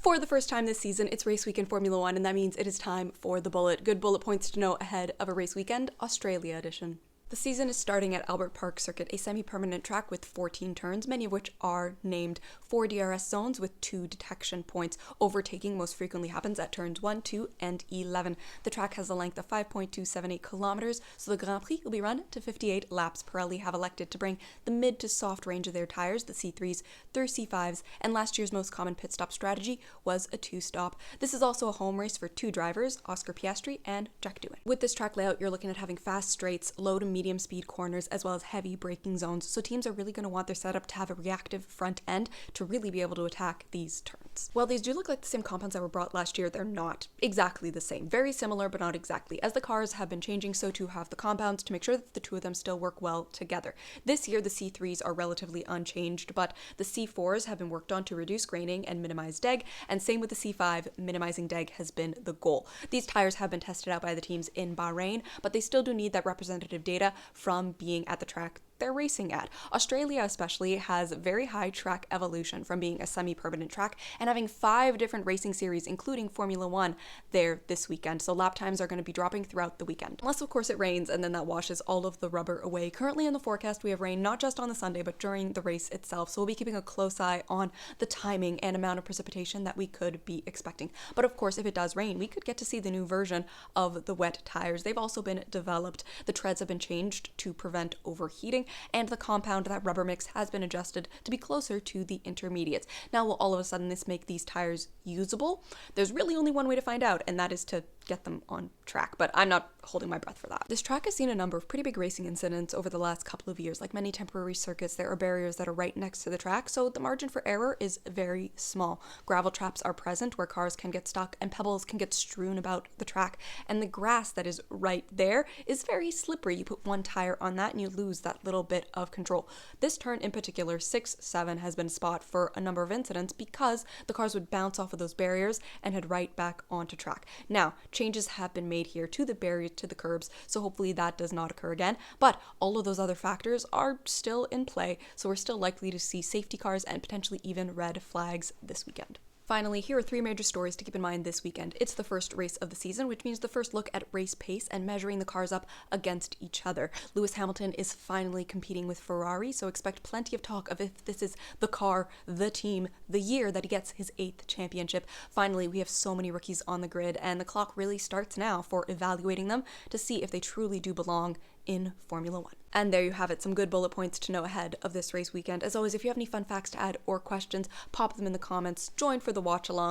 For the first time this season, it's race week in Formula One, and that means it is time for the bullet. Good bullet points to know ahead of a race weekend, Australia edition. The season is starting at Albert Park Circuit, a semi-permanent track with 14 turns, many of which are named 4 DRS zones with 2 detection points. Overtaking most frequently happens at turns 1, 2, and 11. The track has a length of 5.278 kilometers, so the Grand Prix will be run to 58 laps. Pirelli have elected to bring the mid to soft range of their tires, the C3s through C5s, and last year's most common pit stop strategy was a 2-stop. This is also a home race for 2 drivers, Oscar Piastri and Jack Doohan. With this track layout, you're looking at having fast straights, low to medium speed corners, as well as heavy braking zones, so teams are really going to want their setup to have a reactive front end to really be able to attack these turns. While these do look like the same compounds that were brought last year, they're not exactly the same. Very similar, but not exactly. As the cars have been changing, so too have the compounds to make sure that the two of them still work well together. This year, the C3s are relatively unchanged, but the C4s have been worked on to reduce graining and minimize deg, and same with the C5, minimizing deg has been the goal. These tires have been tested out by the teams in Bahrain, but they still do need that representative data from being at the track they're racing at. Australia especially has very high track evolution from being a semi-permanent track and having 5 different racing series, including Formula One, there this weekend. So lap times are going to be dropping throughout the weekend. Unless, of course, it rains and then that washes all of the rubber away. Currently in the forecast, we have rain not just on the Sunday, but during the race itself. So we'll be keeping a close eye on the timing and amount of precipitation that we could be expecting. But of course, if it does rain, we could get to see the new version of the wet tires. They've also been developed. The treads have been changed to prevent overheating, and the compound, that rubber mix, has been adjusted to be closer to the intermediates. Now, will all of a sudden this make these tires usable? There's really only one way to find out, and that is to get them on track, but I'm not holding my breath for that. This track has seen a number of pretty big racing incidents over the last couple of years. Like many temporary circuits, there are barriers that are right next to the track, so the margin for error is very small. Gravel traps are present where cars can get stuck and pebbles can get strewn about the track, and the grass that is right there is very slippery. You put one tire on that and you lose that little bit of control. This turn in particular, 6-7, has been a spot for a number of incidents because the cars would bounce off of those barriers and head right back onto track. Now, changes have been made here to the barriers, to the curbs, so hopefully that does not occur again, but all of those other factors are still in play, so we're still likely to see safety cars and potentially even red flags this weekend. Finally, here are 3 major stories to keep in mind this weekend. It's the first race of the season, which means the first look at race pace and measuring the cars up against each other. Lewis Hamilton is finally competing with Ferrari, so expect plenty of talk of if this is the car, the team, the year that he gets his 8th championship. Finally, we have so many rookies on the grid, and the clock really starts now for evaluating them to see if they truly do belong in Formula One. And there you have it, some good bullet points to know ahead of this race weekend. As always, if you have any fun facts to add or questions, pop them in the comments. Join for the watch along.